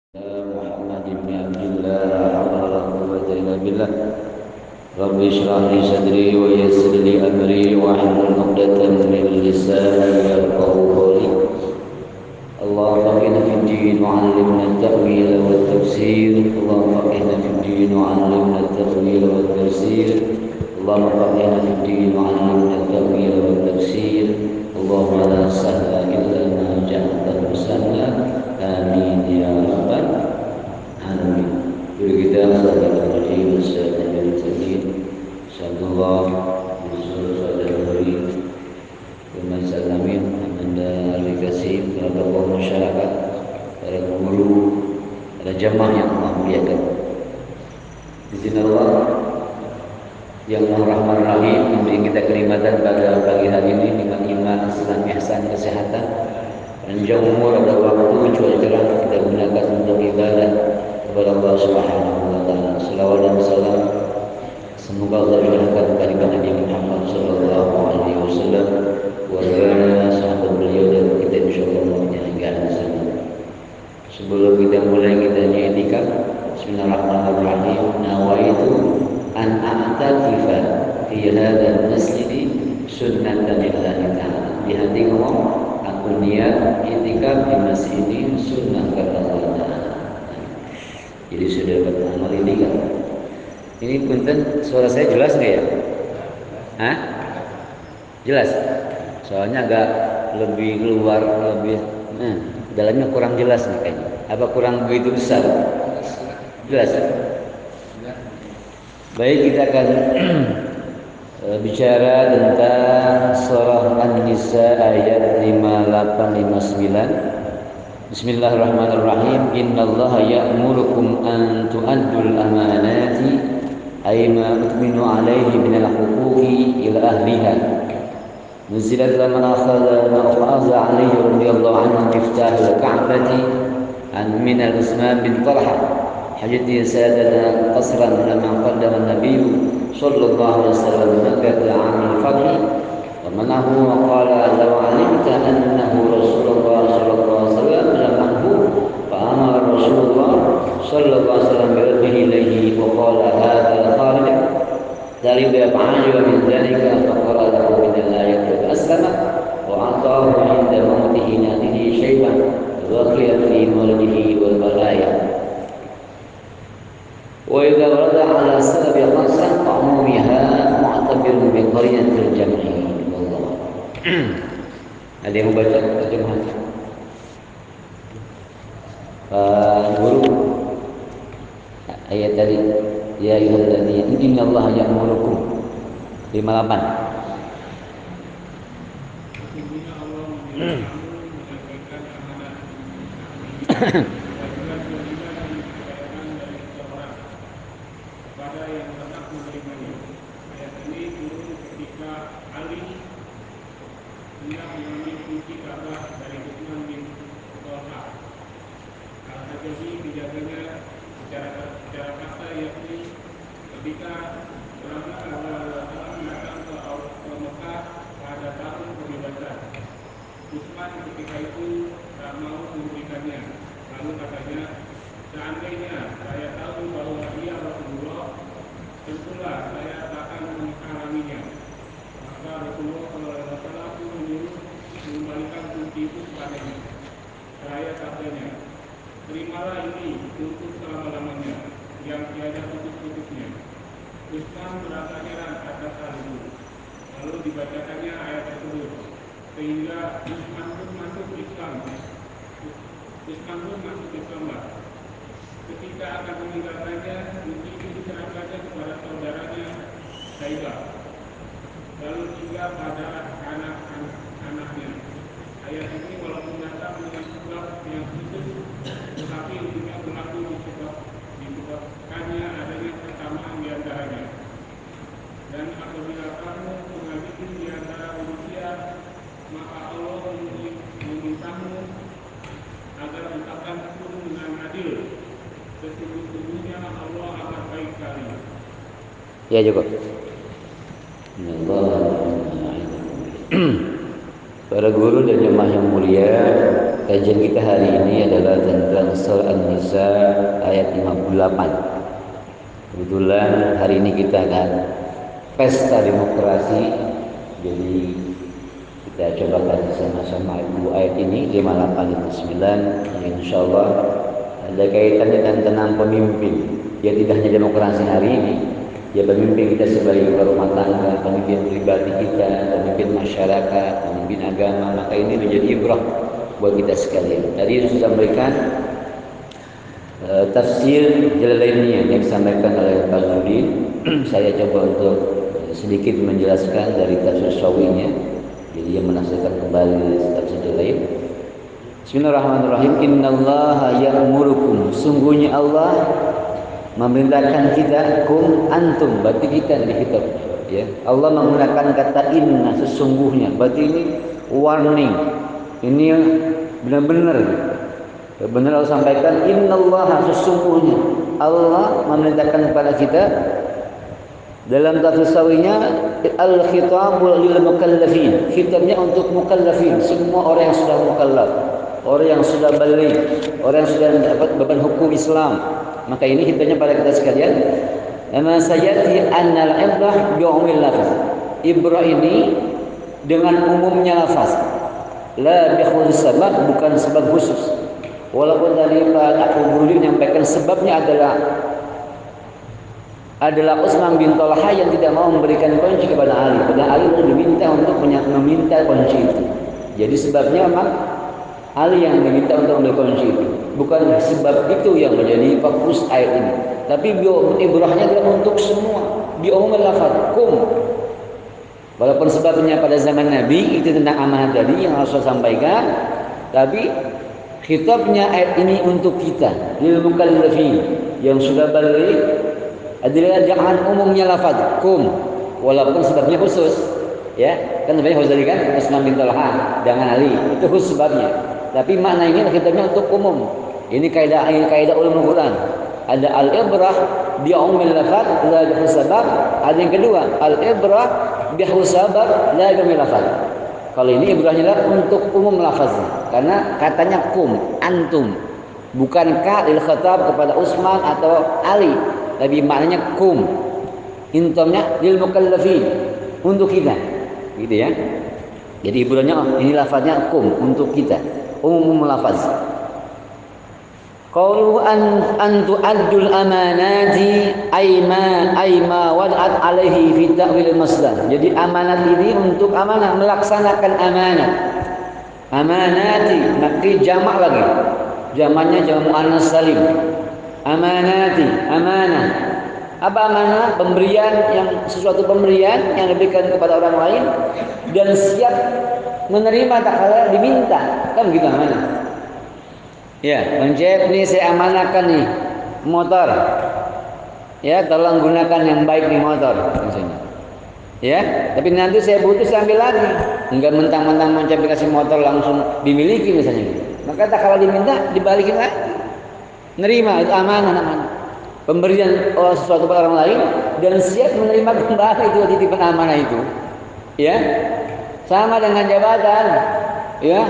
محمد بن عبد الله لا حول ولا قوة إلا بالله رب اشرح لي صدري ويسر لي أمري واحلل عقدة من لساني يفقهوا قولي اللهم فقهنا في الدين وعلمنا التأويل والتفسير اللهم فقهنا في الدين وعلمنا التأويل والتفسير اللهم فقهنا في الدين وعلمنا التأويل والتفسير اللهم لا سهل إلا ما جعلته سهلا آمين يا رب العالمين. Guru kita Astagfirullahaladzim Astagfirullahaladzim Insyaallah Bismillahirrahmanirrahim Bismillahirrahmanirrahim Anda dikasih para tokoh masyarakat, para guru, para jamaah yang Allah muliakan. Izin Allah yang Rahman Rahim memberi kita kenikmatan pada pagi hari ini dengan iman, Islam, ihsan, kesehatan, panjang umur, ada waktu, cuaca cerah kita gunakan untuk ibadah kepada Allah Subhanahu wa taala. Selawat dan salam semoga Allah curahkan kepada Nabi Muhammad sallallahu alaihi wasallam, keluarga, sahabat beliau dan kita insyaallah hingga akhir zaman. Sebelum kita mulai kita i'tikaf, bismillahirrahmanirrahim. Nawaitu an a'takifa fi hadzal masjid sunnatan lillahi ta'ala. Di hati ngomong, aku niat i'tikaf di masjid ini sunnah karena Allah Ta'ala. Jadi sudah dapat amal ini kan? Ini punten suara saya jelas nggak ya? Hah? Jelas? Soalnya agak lebih keluar, lebih dalamnya kurang jelas nih kayaknya. Apa kurang begitu besar? Jelas? Baik, kita akan bicara tentang surah An-Nisa ayat 58-59. Bismillahirrahmanirrahim. Innallaha ya'murukum an tu'addul amanati ay ma utminu alaihi minal huquqi ila ahliha. Nuzilat laman akhadha alaihi radhiyallahu anhu miftahul ka'bati an minal Utsman bin Talha hajati sadana qasran lama qaddama an-nabiy sallallahu alaihi wasallam makkah 'amal fath wa manahu wa qala law 'alimta annahu rasulullah sallallahu alaihi wasallam lamahhu fa amara rasulullah sallallahu alaihi wasallam bi raddihi ilayhi wa qala hadha khalid dari ba'aji wa min dhalika fa qara lahu min al-ayati aslama wa ataahu 'inda mawtihi nadihi shayban wa qiyat fi mawlidihi wal balaya. وإذا ورد على سبب قصة عمومها معتبر بقرينة الجمع والله. Ada yang membaca terjemahan? Guru ayat tadi, ya ayyuhalladzina innallaha ya'murukum 58. Utsman ketika itu tak mau memberikannya. Lalu katanya, seandainya saya tahu bahwa dia Rasulullah, tentulah saya akan menghalanginya. Maka Rasulullah SAW menyuruh mengembalikan kunci itu kepadanya. Seraya sabdanya, terimalah ini untuk selama-lamanya, yang tiada putus-putusnya. Utsman merasa heran atas hal itu. Lalu dibacakannya ayat tersebut, sehingga Utsman pun masuk Islam. Ketika akan meninggalkannya, kunci itu diserahkannya kepada saudaranya Saibah. Lalu juga pada anak-anaknya. Ayat ini walaupun datang dengan sebab yang khusus, tetapi juga berlaku disebabkannya adanya persamaan di antaranya. Dan apabila kamu mengambil di antara manusia, maka Allah memintamu agar engkau hukum dengan adil. Sesungguhnya Allah amat baik sekali. Ya cukup. Para guru dan jemaah yang mulia, kajian kita hari ini adalah tentang surah An-Nisa An-Nisa ayat 58. Kebetulan hari ini kita akan pesta demokrasi, jadi kita coba kaji sama-sama dua ayat ini 58 dan 59. Insya Allah ada kaitannya tentang pemimpin. Ya tidak hanya demokrasi hari ini, ya pemimpin kita sebagai rumah tangga, pemimpin pribadi kita, pemimpin masyarakat, pemimpin agama. Maka ini menjadi ibrah buat kita sekalian. Tadi sudah memberikan tafsir Jalalainnya yang disampaikan oleh Pak Nurdin. Saya coba untuk sedikit menjelaskan dari tafsir Syawinya. Jadi yang menafsirkan kembali tafsir Jalalain. Bismillahirrahmanirrahim. Innallaha ya'murukum. Sungguhnya Allah memerintahkan kita, kum antum, berarti kita di kitab. Ya, Allah menggunakan kata inna, sesungguhnya. Berarti ini warning. Ini benar-benar Allah sampaikan, innallaha, sesungguhnya Allah memerintahkan kepada kita. Dalam tafsir Sawinya, al-khitabul lil mukallafin. Khitabnya untuk mukallafin, semua orang yang sudah mukallaf, orang yang sudah baligh, orang yang sudah mendapat beban hukum Islam. Maka ini khitabnya pada kita sekalian. Nama sayati annal ibrah bi'umil lafaz. Ibrah ini dengan umumnya lafaz. La bi khusus sabab, bukan sebab khusus. Walaupun dari Pak Abu Burdi menyampaikan sebabnya adalah Utsman bin Talha yang tidak mau memberikan kunci kepada Ali. Padahal Ali pun diminta untuk meminta kunci itu. Jadi sebabnya memang Ali yang diminta untuk memberikan kunci itu. Bukan sebab itu yang menjadi fokus ayat ini. Tapi ibrahnya adalah untuk semua. Bi'umul lafaz, kum. Walaupun sebabnya pada zaman Nabi itu tentang amanah tadi yang Rasul sampaikan, tapi khitabnya ayat ini untuk kita, lil mukallafin yang sudah baligh, adalah jangan umumnya lafaz kum, walaupun sebabnya khusus. Ya, kan sebenarnya khusus tadi kan Utsman bin Talha dengan Ali, itu khusus sebabnya. Tapi makna ini khitabnya untuk umum. Ini kaidah ulumul Quran. Ada al-ibrah bi umumil lafaz la bi sabab. Ada yang kedua, al-ibrah bi sabab la bi lafaz. Kalau ini ibrahnya adalah untuk umum lafaznya, karena katanya kum, antum, bukan ka lil khitab kepada Utsman atau Ali, tapi maknanya kum, intomnya lil mukallafin, untuk kita, gitu ya. Jadi ibrahnya ini lafaznya kum, untuk kita, umum lafaz. Qaulu an tu'addul amanati ayma wad'at alaihi fi ta'wil masdar. Jadi amanat ini untuk amanah, melaksanakan amanat. Amanati, maka jamak lagi. Jamaknya jamak muannas salim. Amanati, amanah. Apa amanah? Pemberian, yang sesuatu pemberian yang diberikan kepada orang lain dan siap menerima tak kala diminta. Kan begitu amanah. Ya, Bang Jeb, nih saya amanahkan nih motor. Ya, tolong gunakan yang baik nih motor misalnya. Ya, tapi nanti saya butuh, saya ambil lagi. Enggak mentang-mentang Bang Jeb dikasih motor langsung dimiliki misalnya. Maka tak kalau diminta dibalikin lagi. Nerima, itu amanah namanya. Pemberian sesuatu kepada orang lain dan siap menerima kembali itu titipan amanah itu. Ya. Sama dengan jabatan. Ya.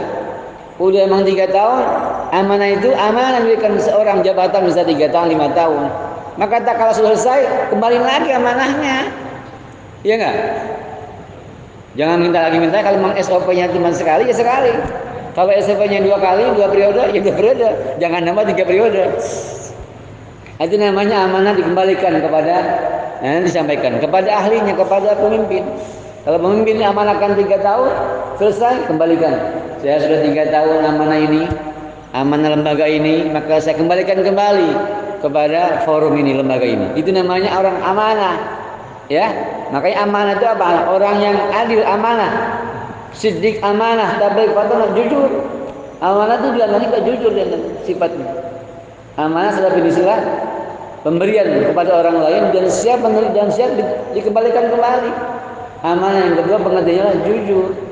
Udah emang 3 tahun, amanah itu amanah diberikan seorang jabatan bisa 3 tahun, 5 tahun. Maka tak kalau selesai, kembali lagi amanahnya. Iya enggak? Jangan minta lagi, kalau memang SOP-nya cuma sekali, ya sekali. Kalau SOP-nya 2 kali, 2 periode, ya 2 periode. Jangan nambah 3 periode. Itu namanya amanah dikembalikan kepada, nanti disampaikan, kepada ahlinya, kepada pemimpin. Kalau pemimpin amanahkan 3 tahun, selesai, kembalikan. Saya sudah 3 tahun amanah ini, amanah lembaga ini, maka saya kembalikan kembali kepada forum ini, lembaga ini. Itu namanya orang amanah. Ya, makanya amanah itu apa? Orang yang adil, amanah, siddiq, amanah, tabligh, fatwa, jujur. Amanah itu diantara kita jujur dengan sifatnya. Amanah sudah beristilah pemberian kepada orang lain dan siap dikembalikan kembali. Amanah yang kedua pengertiannya jujur.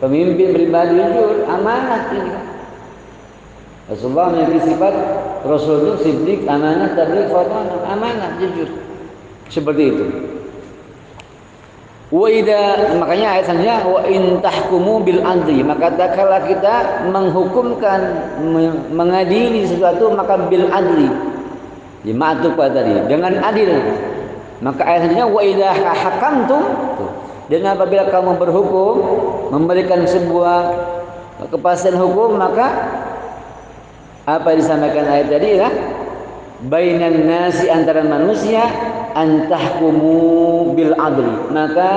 Pemimpin pribadi jujur, amanah ini. Rasulullah memiliki sifat Rasul itu siddiq, amanah, tabligh, fatwa, amanah, jujur. Seperti itu. Wa idza, makanya ayat selanjutnya wa in tahkumu bil adli, maka tatkala kita menghukumkan mengadili sesuatu maka bil adli. Ya ma'tuf tadi dengan adil. Maka ayat selanjutnya wa idza hakamtum, dan apabila kamu berhukum memberikan sebuah kepastian hukum, maka apa yang disampaikan ayat tadi ya, bainan nasi, antara manusia, antahkumu bil adli, maka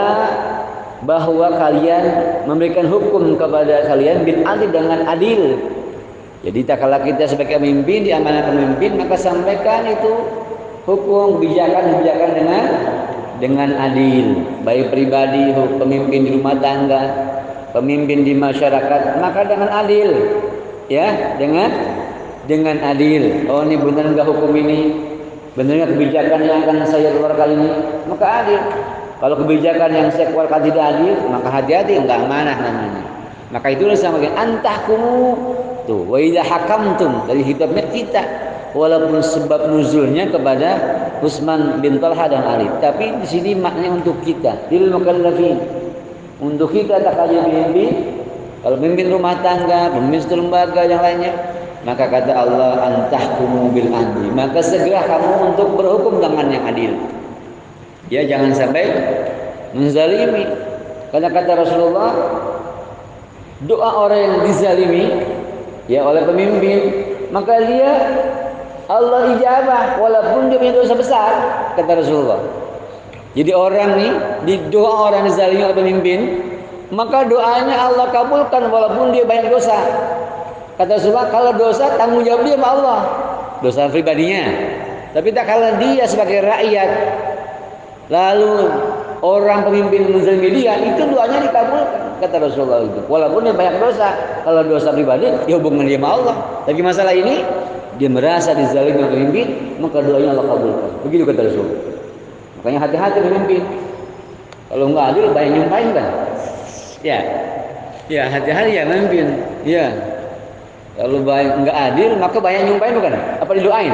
bahwa kalian memberikan hukum kepada kalian bil adli, dengan adil. Jadi tak kala kita sebagai pemimpin diamanahkan memimpin, maka sampaikan itu hukum kebijakan dengan adil, baik pribadi, pemimpin di rumah tangga, pemimpin di masyarakat, maka dengan adil, ya, dengan adil. Oh, ini benar enggak hukum ini? Benarnya kebijakan yang akan saya keluarkan ini, maka adil. Kalau kebijakan yang saya keluarkan tidak adil, maka hati-hati, enggak amanah namanya. Maka itulah sama dengan antahkumu. Tuh, wa idza hakamtum, dari hitubnya kita. Walaupun sebab nuzulnya kepada Utsman bin Talha dan Ali, tapi di sini maknanya untuk kita, lil mukallafin. Untuk kita tak aja pemimpin, kalau pemimpin rumah tangga, pemimpin lembaga yang lainnya, maka kata Allah antahkumu bil adli, maka segera kamu untuk berhukum dengan yang adil. Ya, jangan sampai menzalimi. Karena kata Rasulullah, doa orang yang dizalimi ya oleh pemimpin, maka dia Allah ijabah walaupun dia punya dosa besar, kata Rasulullah. Jadi orang nih, di doa orang dizalimi oleh pemimpin, maka doanya Allah kabulkan walaupun dia banyak dosa. Kata Rasulullah, kalau dosa tanggung jawab dia sama Allah, dosa pribadinya. Tapi tak kalau dia sebagai rakyat, lalu orang pemimpin menzalimi dia, itu doanya dikabulkan, kata Rasulullah itu. Walaupun dia banyak dosa, kalau dosa pribadi, ya hubungan dia sama Allah. Tapi masalah ini, dia merasa dizalimi oleh pemimpin, maka doanya Allah kabulkan. Begitu kata Rasulullah. Makanya hati-hati pemimpin. Kalau nggak adil, banyak nyumpain kan? Ya hati-hati ya pemimpin. Ya. Kalau nggak adil, maka banyak nyumpain bukan? Apa didoain?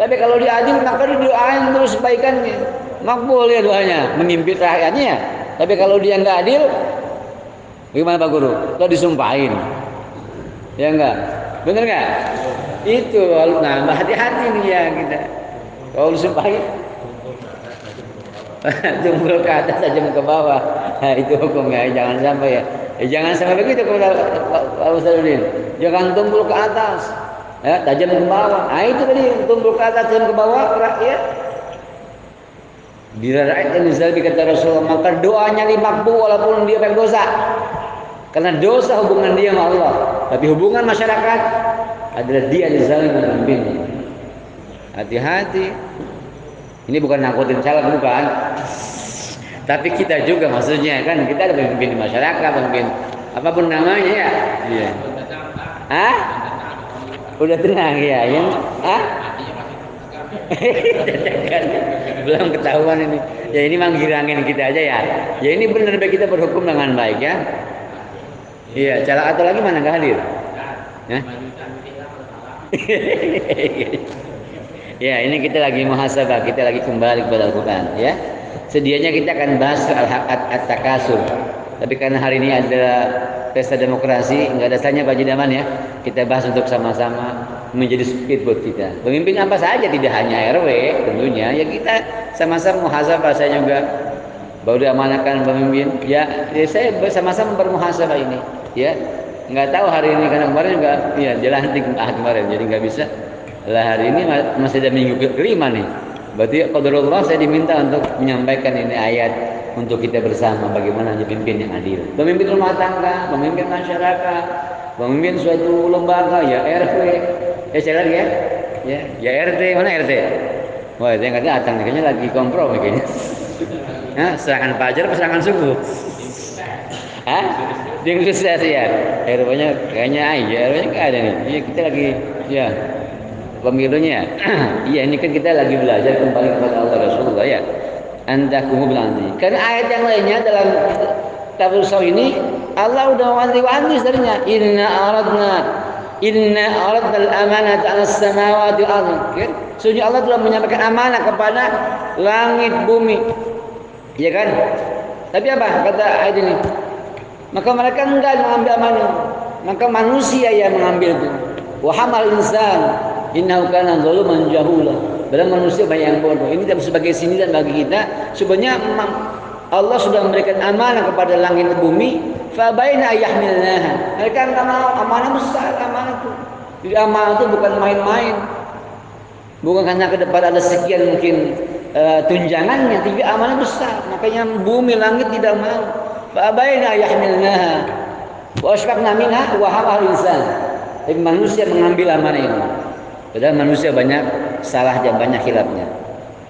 Tapi kalau dia adil, maka didoain terus kebaikannya. Makbul ya doanya, memimpin rakyatnya. Tapi kalau dia nggak adil, bagaimana Pak Guru? Kalau disumpahin, ya enggak? Bener nggak? Itu, nah hati-hati nih ya kita. Kalau disumpahin, tumpul ke atas tajam ke bawah. Nah, itu hukumnya, jangan sampai ya. Jangan sampai begitu kepada Pak Ustadzuddin. Jangan tumpul ke atas, ya, tajam ke bawah. Nah itu tadi, tumpul ke atas, tajam ke bawah, rakyat. Bila rakyat yang dizalimi kata Rasulullah, maka doanya dimakbul walaupun dia banyak dosa. Karena dosa hubungan dia sama Allah. Tapi hubungan masyarakat adalah dia dizalimi oleh pemimpinnya. Hati-hati. Ini bukan nakutin salah, bukan. Tapi kita juga maksudnya kan, kita ada pemimpin di masyarakat, pemimpin apapun namanya ya. Iya. Hah? Udah tenang ya, yang belum ketahuan ini. Ya ini manggilangin kita aja ya. Ya ini benar baik kita berhukum dengan baik ya. Iya, cara atau lagi mana nggak hadir? Hah? Ya ini kita lagi muhasabah, kita lagi kembali kepada Al-Quran ya. Sedianya kita akan bahas at-takasur, tapi karena hari ini adalah pesta demokrasi, nggak ada tanya Pak Jidaman ya. Kita bahas untuk sama-sama menjadi speedboat kita. Pemimpin apa saja, tidak hanya RW tentunya. Ya kita sama-sama muhasabah, saya juga baru diamanahkan pemimpin. Ya saya bersama-sama bermuhasabah ini. Ya nggak tahu hari ini karena kemarin juga ya dilantik kemarin, jadi nggak bisa. Lah hari ini masih ada minggu kelima nih. Berarti qadarullah saya diminta untuk menyampaikan ini ayat untuk kita bersama bagaimana menjadi pemimpin yang adil. Pemimpin rumah tangga, pemimpin masyarakat, pemimpin suatu lembaga, ya RW. Saya lagi ya RT, mana RT? Wah, saya nggak datang, kayaknya lagi kompromi kayaknya. Nah, serangan fajar atau serangan subuh? Hah? Negosiasi ya. RW-nya kayaknya RW-nya nggak ada nih. Iya, kita lagi ya pemilunya. Iya, ini kan kita lagi belajar kembali kepada Allah Rasulullah ya. Antahkumu bil adli. Karena ayat yang lainnya dalam tafsir surah ini Allah udah wanti-wanti sebenarnya. Inna aradna al-amanata 'ala as-samawati wal ardi. Sesungguhnya Allah telah menyampaikan amanah kepada langit bumi. Ya kan? Tapi apa kata ayat ini? Maka mereka enggak mengambil amanah. Maka manusia yang mengambil itu. Wa hamal insan innahu kana zaluman jahula. Padahal manusia banyak yang bodoh. Ini sebagai sindiran bagi kita. Sebenarnya Allah sudah memberikan amanah kepada langit dan bumi. Fa baina yahmilnaha. Mereka enggak mau, amanah besar, amanah itu. Jadi amanah itu bukan main-main. Bukan karena ke depan ada sekian mungkin tunjangannya, tapi amanah besar. Makanya bumi langit tidak mau. Fa baina yahmilnaha. Wa asfaqna minha wa hamal insan. Tapi manusia mengambil amanah ini. Padahal manusia banyak salahnya, banyak khilafnya.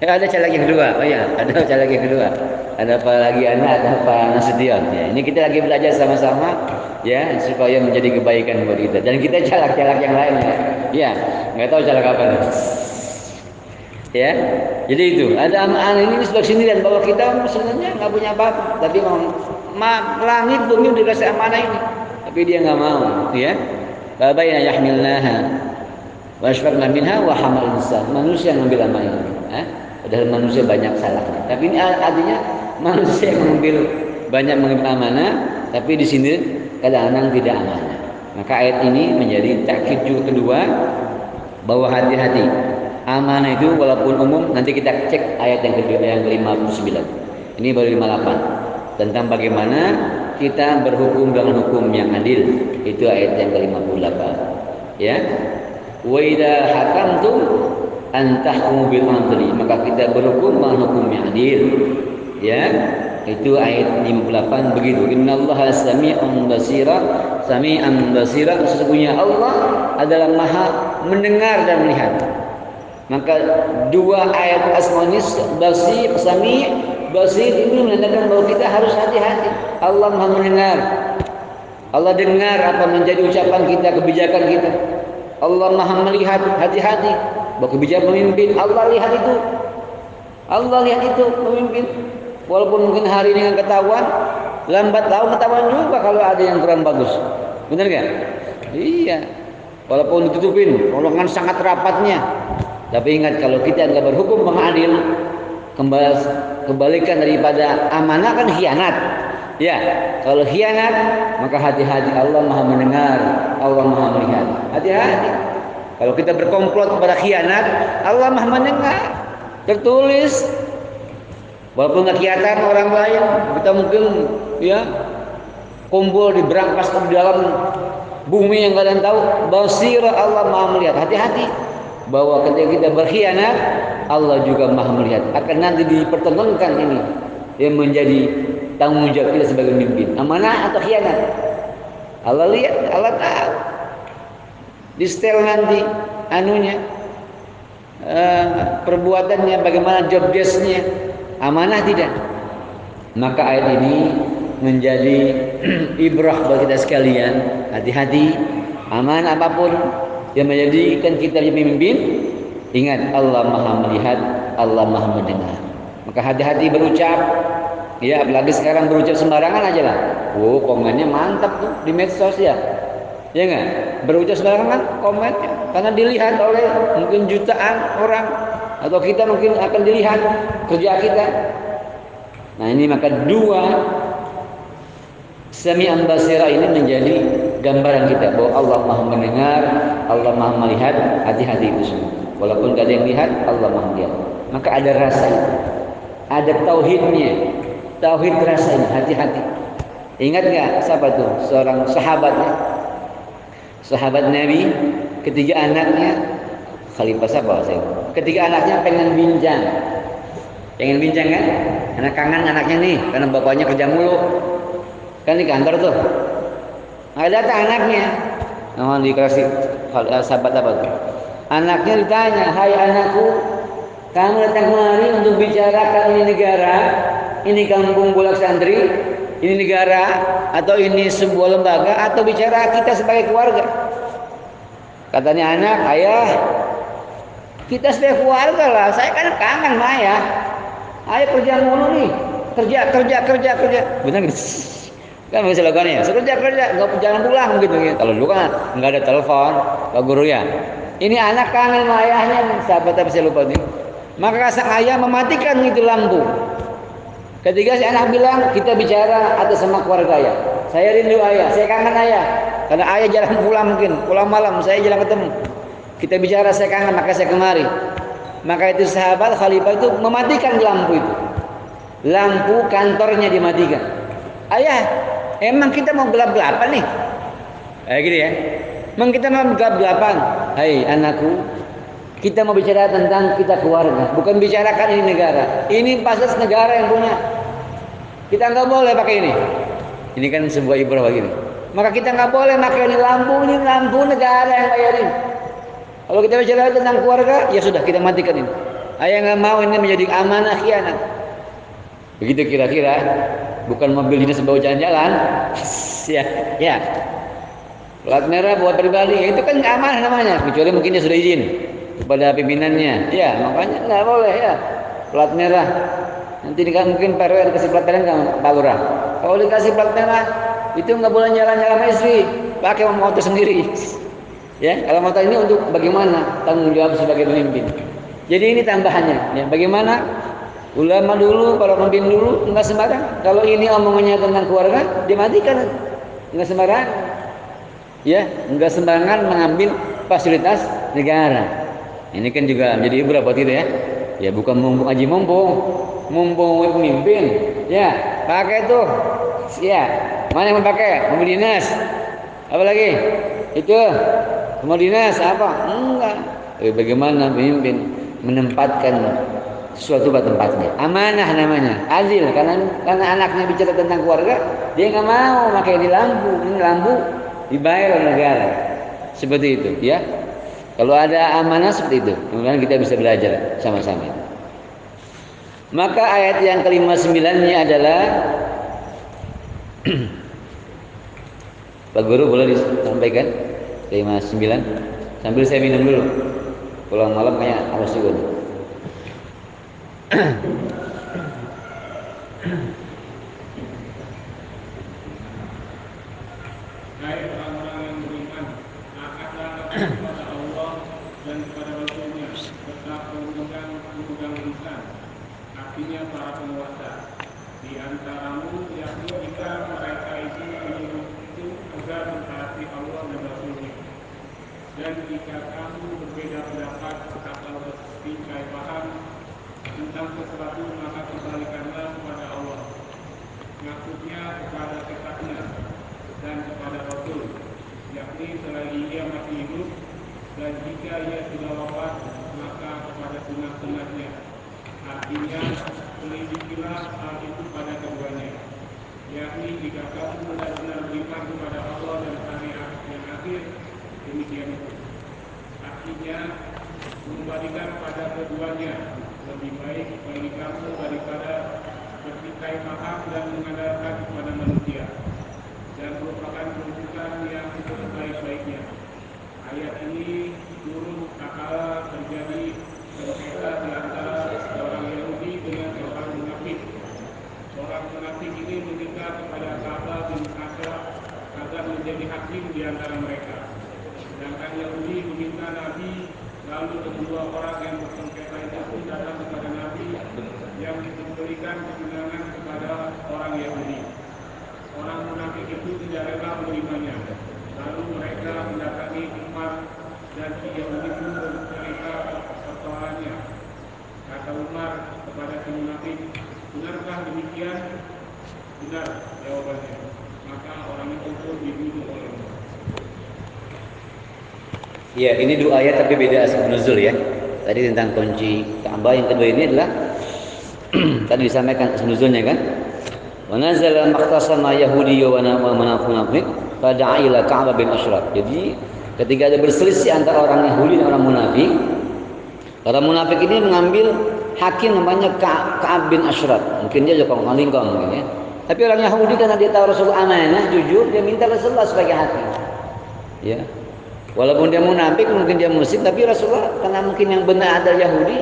Ada cara lagi yang kedua. Oh ya, ada cara lagi yang kedua. Ada apa lagi anak, ada apa Nasution. Ya, ini kita lagi belajar sama-sama ya supaya menjadi kebaikan buat kita. Dan kita calak-calak yang lain ya. Ya, nggak tahu calak apa nih. Ya, jadi itu ada amanah ini sebagai sindiran bahwa kita sebenarnya nggak punya apa-apa, tapi langit bumi udah dikasih amanah ini, tapi dia nggak mau. Ya, babayna yahmilnaha wa asfaqna minha wa hamal insan. Manusia ngambil amanah ini. Padahal manusia banyak salahnya. Tapi ini artinya manusia banyak mengambil amanah, tapi di sini kadang-kadang tidak amanah. Maka ayat ini menjadi takkid juga kedua bahwa hati-hati. Amanah itu walaupun umum, nanti kita cek ayat yang kedua yang ke-59. Ini baru 58 tentang bagaimana kita berhukum dengan hukum yang adil. Itu ayat yang ke-58. Ya. Wa idza hakamtum an tahkumu bil adli, maka kita berhukum dengan hukum yang adil. Ya. Itu ayat 58 begitu. Innallaha sami'un basira, sami'an basira. Sesungguhnya Allah adalah Maha mendengar dan melihat. Maka dua ayat asmanis basir, sami, basir ini menandakan bahwa kita harus hati-hati. Allah Maha mendengar. Allah dengar apa menjadi ucapan kita, kebijakan kita. Allah Maha melihat, hati-hati. Bahwa kebijakan pemimpin Allah lihat itu. Allah lihat itu pemimpin. Walaupun mungkin hari ini nggak ketahuan, lambat laun ketahuan juga kalau ada yang kurang bagus. Benar nggak? Iya. Walaupun ditutupin, golongan sangat rapatnya. Tapi ingat kalau kita nggak berhukum mengadil, kebalikan daripada amanah kan khianat. Ya, kalau khianat maka hati-hati, Allah Maha mendengar, Allah Maha melihat. Hati-hati. Kalau kita berkomplot pada khianat, Allah Maha mendengar. Tertulis. Walaupun nggak kelihatan orang lain, kita mungkin ya kumpul di berangkas di dalam bumi yang kalian tahu, basir Allah Maha melihat. Hati-hati bahwa ketika kita berkhianat, Allah juga Maha melihat. Akan nanti dipertontonkan ini yang menjadi tanggung jawab kita sebagai pemimpin, amanah atau khianat. Allah lihat, Allah tahu. Di setel nanti anunya, perbuatannya, bagaimana job desk-nya, amanah tidak. Maka ayat ini menjadi ibrah bagi kita sekalian. Hati-hati, amanah apapun yang menjadikan kita menjadi pemimpin, ingat Allah Maha melihat, Allah Maha mendengar. Maka hati-hati berucap. Ya, apalagi sekarang berucap sembarangan aja lah. Oh, komennya mantap tuh di medsos ya. Ya enggak? Berucap sembarangan kan komennya, karena dilihat oleh mungkin jutaan orang, atau kita mungkin akan dilihat kerja kita. Nah, ini maka dua sami'an basira ini menjadi gambaran kita bahwa Allah Maha mendengar, Allah Maha melihat. Hati-hati itu semua. Walaupun tidak ada yang lihat, Allah Maha melihat. Maka ada rasa itu, ada tauhidnya, tauhid rasa ini. Hati-hati. Ingat nggak siapa tuh seorang sahabat Nabi, ketiga anaknya, Khalifah siapa saya? Ketiga anaknya pengen bincang kan? Karena kangen anaknya nih, karena bapaknya kerja mulu, kan di kantor tuh. Ada anaknya, dikasih sahabat apa tuh? Anaknya ditanya, hai anakku, kamu datang kemari untuk bicarakan ini negara, ini kampung Bulak Santri, ini negara, atau ini sebuah lembaga, atau bicara kita sebagai keluarga? Katanya anak, ayah, kita sebagai keluarga lah, saya kan kangen sama ayah. Ayah kerja mulu nih, kerja. Benar nggak? Kan bisa lakukannya, kerja, nggak jangan pulang gitu. Kalau dulu kan nggak ada telepon, Pak Guru ya. Ini anak kangen sama ayahnya, sahabat tapi saya lupa nih. Maka sang ayah mematikan itu lampu. Ketika si anak bilang, kita bicara atas sama keluarga ayah. Saya rindu ayah, saya kangen ayah. Karena ayah jarang pulang mungkin, pulang malam, saya jarang ketemu. Kita bicara, saya kangen, maka saya kemari. Maka itu sahabat khalifah itu mematikan lampu itu. Lampu kantornya dimatikan. Ayah, emang kita mau gelap-gelapan nih? Gitu ya. Emang kita mau gelap-gelapan? Hai anakku, kita mau bicara tentang kita keluarga, bukan bicarakan ini negara. Ini fasilitas negara yang punya. Kita nggak boleh pakai ini. Ini kan sebuah ibrah begini. Maka kita nggak boleh pakai ini lampu negara yang bayarin. Kalau kita bicara tentang keluarga, ya sudah kita matikan ini. Ayah nggak mau ini menjadi amanah khianat. Begitu kira-kira. Bukan mobil dinas bawa jalan-jalan. ya. Plat merah buat pribadi, itu kan amanah namanya. Kecuali mungkin dia sudah izin kepada pimpinannya. Ya, makanya nggak boleh ya. Plat merah. Nanti mungkin Pak RW dikasih plat merah nggak Pak Lurah? Kalau dikasih plat merah, itu nggak boleh jalan-jalan sama istri, pakai motor sendiri. Ya, kalau motor ini untuk bagaimana tanggung jawab sebagai pemimpin. Jadi ini tambahannya. Ya, bagaimana ulama dulu, para pemimpin dulu nggak sembarang. Kalau ini omongannya tentang keluarga, dimatikan. Nggak sembarang. Ya, nggak sembarangan mengambil fasilitas negara. Ini kan juga menjadi ibrah buat kita ya. Ya bukan mumpung haji mumpung pemimpin. Ya, pakai tuh. Ya, mana yang mau pakai? Mobil dinas. Apa lagi? Itu mobil dinas apa? Enggak. Bagaimana pemimpin menempatkan sesuatu pada tempatnya? Amanah namanya. Adil karena anaknya bicara tentang keluarga, dia nggak mau pakai ini lampu dibayar oleh negara. Seperti itu, ya. Kalau ada amanah seperti itu, kemudian kita bisa belajar sama-sama. Maka ayat yang ke-59-nya adalah Pak Guru boleh disampaikan 59 sambil saya minum dulu. Pulang malam kayak harus juga. Hai orang-orang yang beriman, taatlah kepada Allah dan kepada Rasul-Nya, tetap memegang lisan, artinya para penguasa di antaramu, yakni jika mereka itu menyuruh itu agar mentaati Allah dan Rasul-Nya. Dan jika kamu berbeda pendapat atau bertikai paham tentang sesuatu, maka kembalikanlah kepada Allah, maksudnya kepada kitabnya dan kepada Rasul, yakni selagi ia masih hidup, dan jika ia sudah wafat, maka kepada sunnah-sunnahnya. Artinya, selidikilah hal itu pada keduanya, yakni jika kamu benar-benar beriman kepada Allah dan hari yang akhir, demikian itu. Artinya, mengembalikan pada keduanya lebih baik bagi kamu daripada bertikai paham dan mengandalkan kepada manusia, dan merupakan rujukan yang sebaik-baiknya. Ayat ini turun tatkala terjadi sengketa di antara orang Yahudi dengan orang munafik. Orang munafik ini meminta kepada Ka'bah bin Ashraf agar menjadi hakim di antara mereka. Sedangkan Yahudi meminta Nabi, lalu kedua orang yang bersengketa itu pun datang kepada Nabi yang memberikan kemenangan kepada orang Yahudi. Orang munafik itu tidak rela menerimanya. Lalu mereka mendatangi Umar dan si Yahudi pun bercerita persoalannya. Kata Umar kepada si munafik, benarkah demikian? Benar, jawabannya. Maka orang itu pun dibunuh oleh Umar. Ya, ini dua ayat tapi beda asal nuzul ya. Tadi tentang kunci Ka'bah, yang kedua ini adalah tadi disampaikan asal nuzulnya kan. Wa nazala maqtasama Yahudi wa munafiq fada'a ila Ka'bah bin Ashraf. Jadi ketika ada berselisih antara orang Yahudi dan orang munafik, orang munafik ini mengambil hakim namanya Ka'ab bin Ashraf. Mungkin dia juga lingkong mungkin ya. Tapi orang Yahudi karena dia tahu Rasulullah amanah, jujur, dia minta Rasulullah sebagai hakim. Ya. Walaupun dia munafik, mungkin dia musyrik, tapi Rasulullah karena mungkin yang benar adalah Yahudi,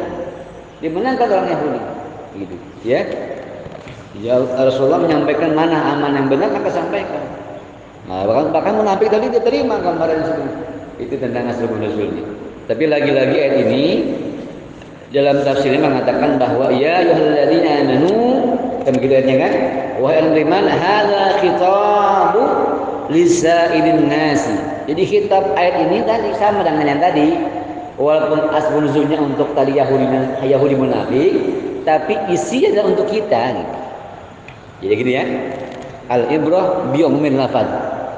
dia menangkan orang Yahudi. Gitu. Ya. Ya, Rasulullah menyampaikan mana aman yang benar, maka sampaikan. Nah, bahkan munafik tadi dia terima gambaran itu tentang asal nuzulnya. Tapi lagi-lagi ayat ini dalam tafsirnya mengatakan bahwa ya ayyuhalladzina amanu Kan begitu ayatnya kan? Wahai orang beriman, hadza khitabu lisailin nasi. Jadi khitab ayat ini tadi sama dengan yang tadi. Walaupun asbun nuzulnya untuk tadi Yahudi munafik, tapi isinya adalah untuk kita gitu. Jadi gini ya. Al-ibrah bi umumil lafaz,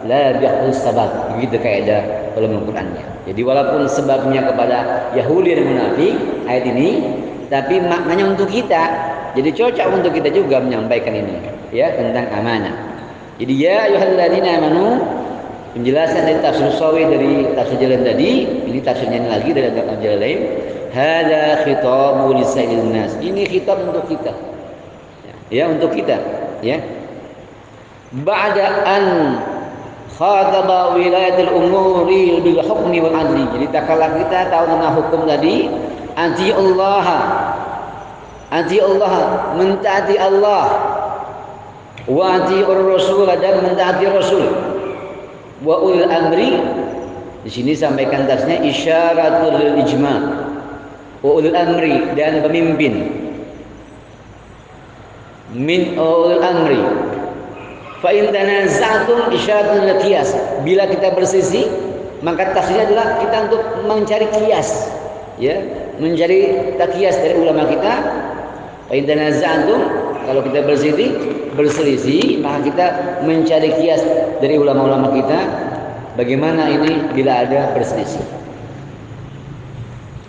la bi sabab. Begitu kaidah ulama Qur'annya. Jadi walaupun sebabnya kepada Yahudi dan munafik ayat ini, tapi maknanya untuk kita. Jadi cocok untuk kita juga menyampaikan ini ya tentang amanah. Jadi ya ayyuhalladzina amanu, penjelasan dari tafsir Sawi dari tafsir Jalan tadi, ini tafsirnya lagi dari tafsir lain. Hadza khitabu lisailin nas. Ini khitab untuk kita. Ya, untuk kita, ya. Ba'da an khataba wilayatul umuri bil hukmi wal adli. Jadi tak kala kita tahu tentang hukum tadi, ati Allah, mentaati Allah, wa ati Rasul dan mentaati Rasul. Wa ulil amri, di sini sampaikan tasnya isyaratul lil ijma. Wa ulil amri dan pemimpin. Min ulil amri. Fa in tanaza'tum isyaratul lil qiyas. Bila kita berselisih, maka tafsirnya adalah kita untuk mencari kias, ya, mencari takias dari ulama kita. Fa in tanaza'tum, kalau kita berselisih, maka kita mencari kias dari ulama-ulama kita. Bagaimana ini bila ada berselisih?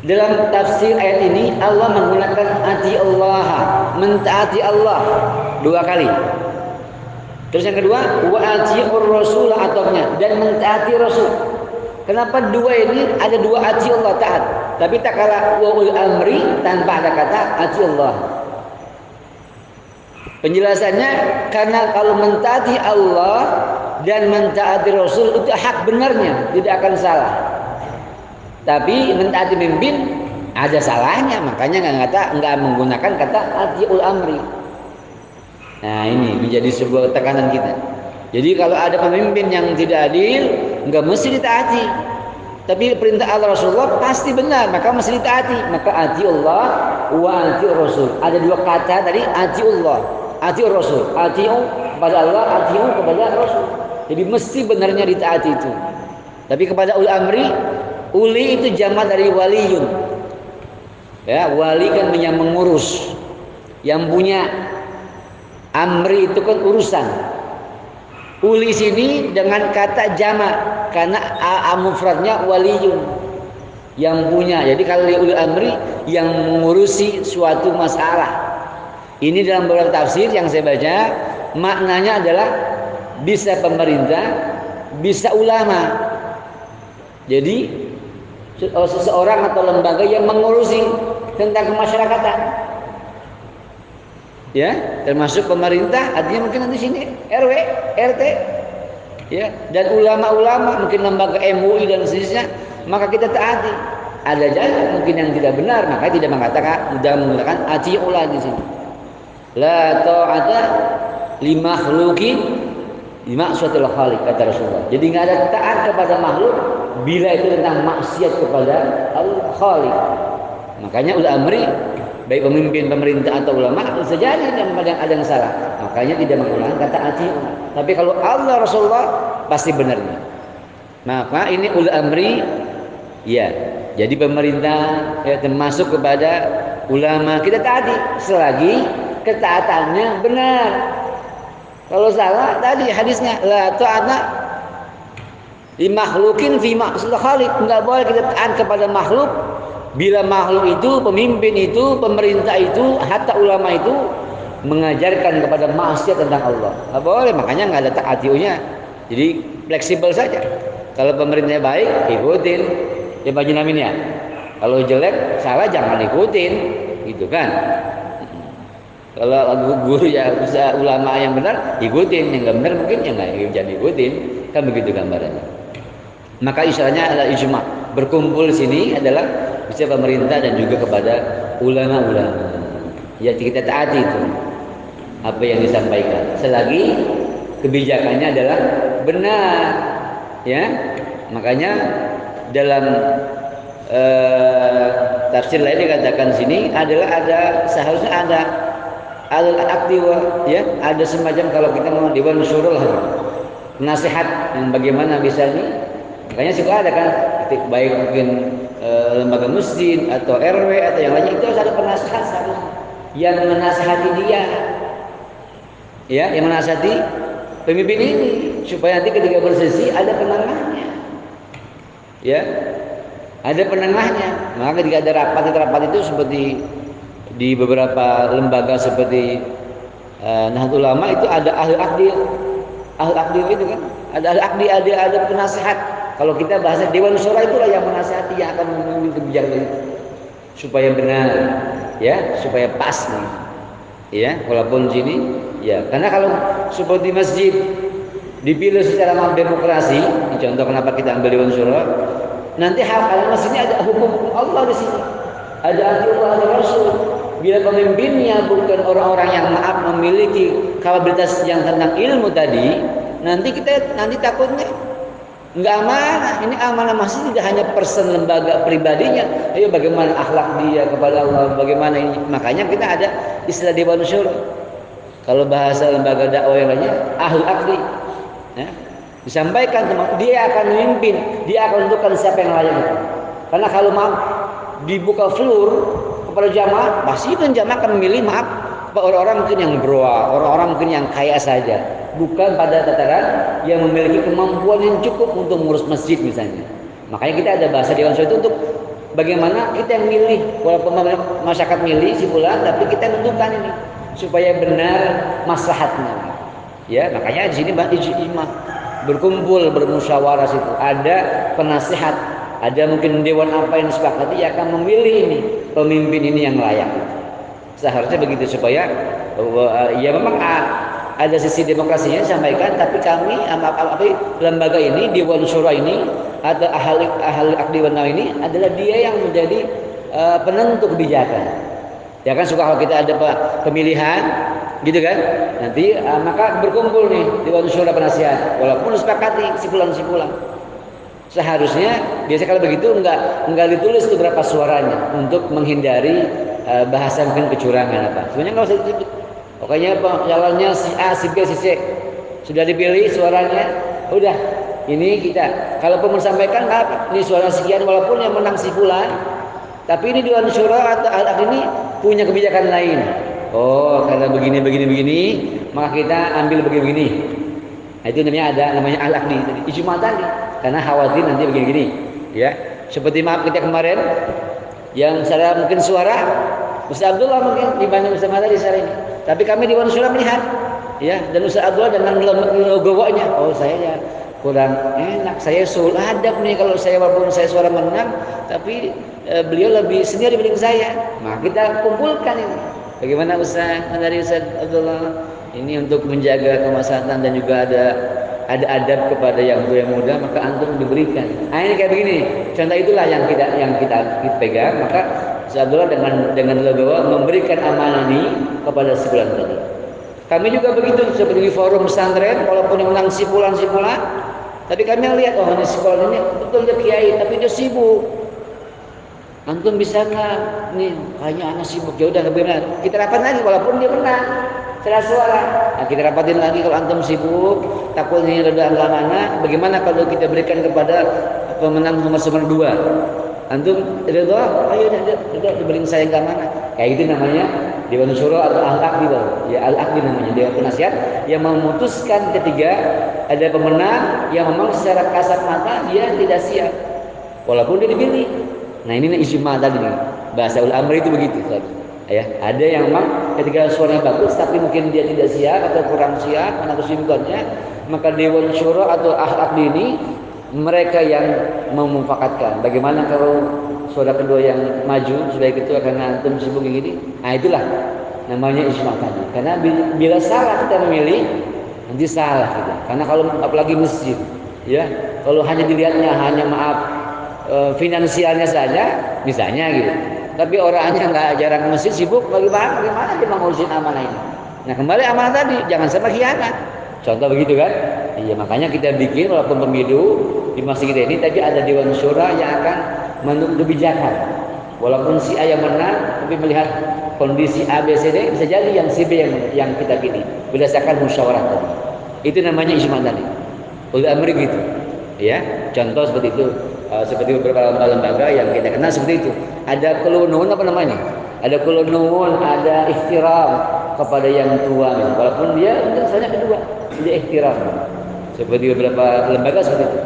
Dalam tafsir ayat ini Allah menggunakan ati Allah, mentaati Allah 2 kali. Terus yang kedua, wa atiur rasul ataunya dan mentaati Rasul. Kenapa 2 ini ada 2 ati Allah taat, tapi tak kala wa ul amri tanpa ada kata ati Allah. Penjelasannya karena kalau mentaati Allah dan mentaati Rasul itu hak benarnya, tidak akan salah. Tapi mentaati pemimpin ada salahnya, makanya enggak menggunakan kata atiul amri. Nah, ini menjadi sebuah tekanan kita. Jadi kalau ada pemimpin yang tidak adil, enggak mesti ditaati. Tapi perintah Allah Rasulullah pasti benar, maka mesti ditaati. Maka atiullah wa atiur Rasul. Ada 2 kata tadi, atiullah, atiur Rasul. Atiu kepada Allah, atiu kepada Rasul. Jadi mesti benarnya ditaati itu. Tapi kepada ul amri, uli itu jamak dari waliyun. Ya, wali kan yang mengurus, yang punya. Amri itu kan urusan. Uli sini dengan kata jamak karena mufradnya waliyun, yang punya. Jadi kalau uli amri yang mengurusi suatu masalah. Ini dalam beberapa tafsir yang saya baca, maknanya adalah bisa pemerintah, bisa ulama. Jadi seseorang atau lembaga yang mengurusi tentang kemasyarakatan. Ya, termasuk pemerintah, artinya mungkin nanti sini RW, RT, ya, dan ulama-ulama, mungkin lembaga MUI dan sejenisnya, maka kita taati. Ada jalan mungkin yang tidak benar, maka tidak menggunakan ati'ullah di sini. La ta'ata li makhluqin bi ma'siyatil khaliq, kata Rasulullah. Jadi enggak ada taat kepada makhluk bila itu tentang maksiat kepada Al-Khaliq. Makanya ulama amri, baik pemimpin, pemerintah atau ulama, bisa jadi yang ada yang salah. Makanya tidak menggunakan kata ati. Tapi kalau Allah Rasulullah pasti benarnya. Maka ini ul amri, ya. Jadi pemerintah ya, termasuk kepada ulama kita taati selagi ketaatannya benar. Kalau salah tadi hadisnya la ta'ata li makhluqin fi ma'siyatil khaliq. Enggak boleh kita taat kepada makhluk bila makhluk itu, pemimpin itu, pemerintah itu, hatta ulama itu mengajarkan kepada maksiat tentang Allah. Nggak boleh, makanya nggak ada ta'atiunya. Jadi fleksibel saja. Kalau pemerintahnya baik, ikutin. Ya Pak Jinamin ya. Kalau jelek, salah jangan ikutin, gitu kan? Kalau guru ya bisa ulama yang benar, ikutin. Yang nggak benar mungkin ya nggak jangan ikutin. Kan begitu gambarannya. Maka istilahnya adalah ijma. Berkumpul sini adalah bisa pemerintah dan juga kepada ulama-ulama. Ya kita taati itu apa yang disampaikan. Selagi kebijakannya adalah benar, ya. Makanya dalam tafsir lain dikatakan sini adalah seharusnya ada al-aqdi ya, ada semacam kalau kita mau dewan syuro lah, nasihat yang bagaimana bisa nih. Makanya suka ada kan, baik mungkin lembaga masjid atau RW atau yang lainnya itu harus ada penasihat seharusnya yang menasihati dia, ya, yang menasihati pemimpin ini supaya nanti ketika bersesi ada penengahnya, ya, ada penengahnya. Maka ketika ada rapat itu seperti di beberapa lembaga seperti Nahdlatul Ulama itu ada ahli akdi itu kan, ada ahli akdi, ada penasihat. Kalau kita bahasa Dewan Syura itulah yang menasihati, yang akan memimpin kebijakan itu supaya benar, ya, supaya pas nih, ya, walaupun sini, ya, karena kalau seperti masjid dipilih secara demokrasi, contoh kenapa kita ambil Dewan Syura, nanti hal masjidnya ada hukum Allah di sini, ada ati Allah, ada Rasul. Bila pemimpinnya bukan orang-orang yang memiliki kapabilitas yang tentang ilmu tadi, nanti takutnya nggak amanah. Ini amanah masih tidak hanya person lembaga pribadinya, ayo bagaimana akhlak dia kepada Allah, bagaimana ini. Makanya kita ada istilah Dewan Syuro. Kalau bahasa lembaga dakwah yang lainnya ahli akdi, ya, disampaikan dia akan memimpin, dia akan menentukan siapa yang layak itu. Karena kalau dibuka floor kepada jamaah, pasti kan jamaah akan memilih orang-orang mungkin yang berdoa, orang-orang mungkin yang kaya saja, bukan pada tataran yang memiliki kemampuan yang cukup untuk mengurus masjid misalnya. Makanya kita ada bahasa Dewan Syuro itu untuk bagaimana kita yang milih, walaupun masyarakat milih si fulan, tapi kita tentukan ini supaya benar maslahatnya. Ya, makanya di sini ijma, berkumpul, bermusyawarah situ, ada penasihat, ada mungkin dewan apa yang disepakati yang akan memilih ini pemimpin ini yang layak. Seharusnya begitu supaya ya memang ada sisi demokrasinya disampaikan, tapi kami lembaga ini, Dewan Syura ini atau ahli akdi wanau ini adalah dia yang menjadi penentu kebijakan. Ya kan, suka kalau kita ada pemilihan gitu kan, nanti maka berkumpul nih Dewan Syura penasihat, walaupun disepakati simpulan. Seharusnya biasanya kalau begitu enggak ditulis tuh berapa suaranya untuk menghindari bahasa mungkin kecurangan apa. Sebenarnya nggak usah disebut. Pokoknya jalannya si A, si B, si C sudah dipilih suaranya, udah ini kita. Kalau menyampaikan ini suara sekian, walaupun yang menang si fulan, tapi ini Dewan Syura atau al ini punya kebijakan lain. Oh, karena begini, maka kita ambil begini. Nah, itu namanya al-aqdi tadi, ijma tadi. Karena khawatir nanti begini, ya. Seperti maaf kita kemarin yang secara mungkin suara Ustaz Abdullah mungkin dibanding Ustaz Madari secara ini. Tapi kami Dewan Syura melihat, ya, dan Ustaz Abdullah dengan logonya, oh saya ya kurang enak, saya sul adab nih kalau saya, walaupun saya suara menang, tapi beliau lebih senior dibanding saya. Nah, kita kumpulkan ini. Bagaimana Ustaz Madari, Ustaz Abdullah ini untuk menjaga kemaslahatan dan juga ada adab kepada yang tua yang muda, maka antum diberikan. Nah, ini kayak begini. Contoh itulah yang kita pegang. Maka Abdullah dengan legowo memberikan amanah ini kepada sebulan tadi. Kami juga begitu, seperti di forum pesantren, walaupun yang menang sipulan, tapi kami lihat, oh ini sipulan ini betul dia kiai, tapi dia sibuk. Antum bisa nggak? Nih kayaknya anak sibuk, ya udah benar. Kita rapat lagi, walaupun dia menang secara suara. Nah, kita rapatin lagi, kalau antum sibuk, takutnya reda mana? Bagaimana kalau kita berikan kepada pemenang nomor 2? Antum reda, ayo udah dibeliin saya ke mana? Kayak gitu namanya Dewan Syura atau al-aqdi, ya al-aqdi namanya, dewan penasihat yang memutuskan ketika ada pemenang yang memang secara kasat mata dia tidak siap, walaupun dia dipilih. Nah, ini ijma tadi nih. Bahasa ulama itu begitu tadi. Ya, ada yang memang ketika suaranya bagus tapi mungkin dia tidak siap atau kurang siap karena kesibukannya, maka Dewan Syura atau al-aqdi ini mereka yang memufakatkan. Bagaimana kalau saudara kedua yang maju sebagai ketua karena antum sibuk gini? Nah, itulah namanya ijma tadi. Karena bila salah kita memilih, nanti salah kita. Karena kalau apalagi masjid, ya, kalau hanya dilihatnya hanya finansialnya saja, misalnya gitu. Tapi orangnya nggak jarang masjid, sibuk, bagaimana dia mengurusin amanah ini? Nah, kembali amanah tadi, jangan sampai khianat. Contoh begitu kan? Iya, makanya kita bikin walaupun pemilu di masjid kita ini tadi ada Dewan Syura yang akan menentukan kebijakan. Walaupun si A yang menang, tapi melihat kondisi A, B, C, D, bisa jadi yang si B yang kita pilih berdasarkan musyawarah tadi. Itu namanya ijma tadi. Ulil amri gitu. Ya, contoh seperti itu. Seperti beberapa lembaga yang kita kenal seperti itu. Ada kulunun apa namanya? Ada kulunun, ada ihtiram kepada yang tua. Walaupun dia misalnya kedua, dia ihtiram. Seperti beberapa lembaga seperti itu.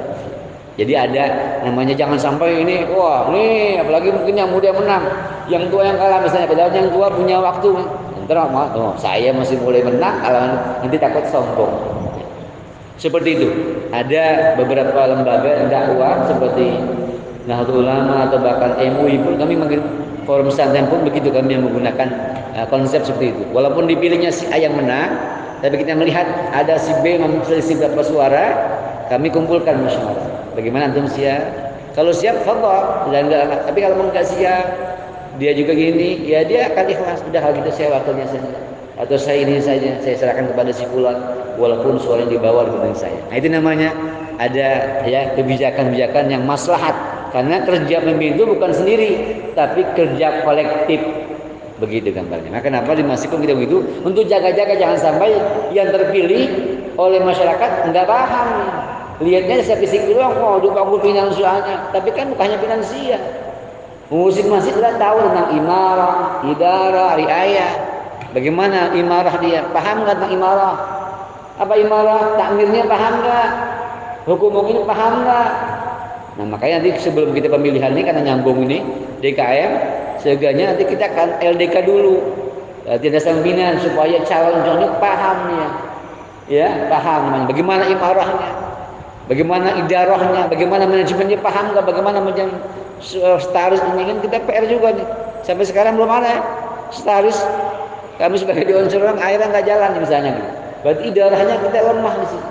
Jadi ada namanya jangan sampai ini, wah nih apalagi mungkin yang muda menang, yang tua yang kalah misalnya. Padahal yang tua punya waktu. Ntar saya masih mulai menang, kalau nanti takut sombong. Seperti itu. Ada beberapa lembaga dakwah seperti Nahdlatul Ulama atau bahkan MUI pun kami mungkin forum pesantren pun begitu, kami yang menggunakan konsep seperti itu. Walaupun dipilihnya si A yang menang, tapi kita melihat ada si B memiliki beberapa suara, kami kumpulkan musyawarah. Bagaimana antum siap? Kalau siap, fadhal. Tapi kalau enggak siap, dia juga gini, ya dia akan ikhlas. Sudah hal gitu saya waktunya saja. Atau saya ini saja, saya serahkan kepada si fulan, walaupun suara yang dibawa dengan saya. Nah itu namanya ada ya kebijakan-kebijakan yang maslahat. Karena kerja pemimpin itu bukan sendiri, tapi kerja kolektif. Begitu gambarnya. Maka kenapa di masjid pun kita begitu, untuk jaga-jaga jangan sampai yang terpilih oleh masyarakat enggak paham. Lihatnya saya fisik doang, oh dibangun finansialnya, tapi kan bukannya finansial. Musik masjid sudah tahu tentang imarah, idarah, riayah. Bagaimana imarah dia? Paham nggak tentang imarah? Apa imarah? Takmirnya paham nggak? Hukum ini paham nggak? Nah makanya nanti sebelum kita pemilihan ini karena nyambung ini DKM, segalanya nanti kita akan LDK dulu, tidak pembinaan supaya calon-calonnya paham ya, paham namanya. Bagaimana imarahnya? Bagaimana idarahnya, bagaimana manajemennya paham nggak, bagaimana setaris ini kan kita PR juga nih. Sampai sekarang belum ada ya, setaris. Kami sebagai dewan surang akhirnya nggak jalan misalnya. Berarti idarahnya kita lemah di sini.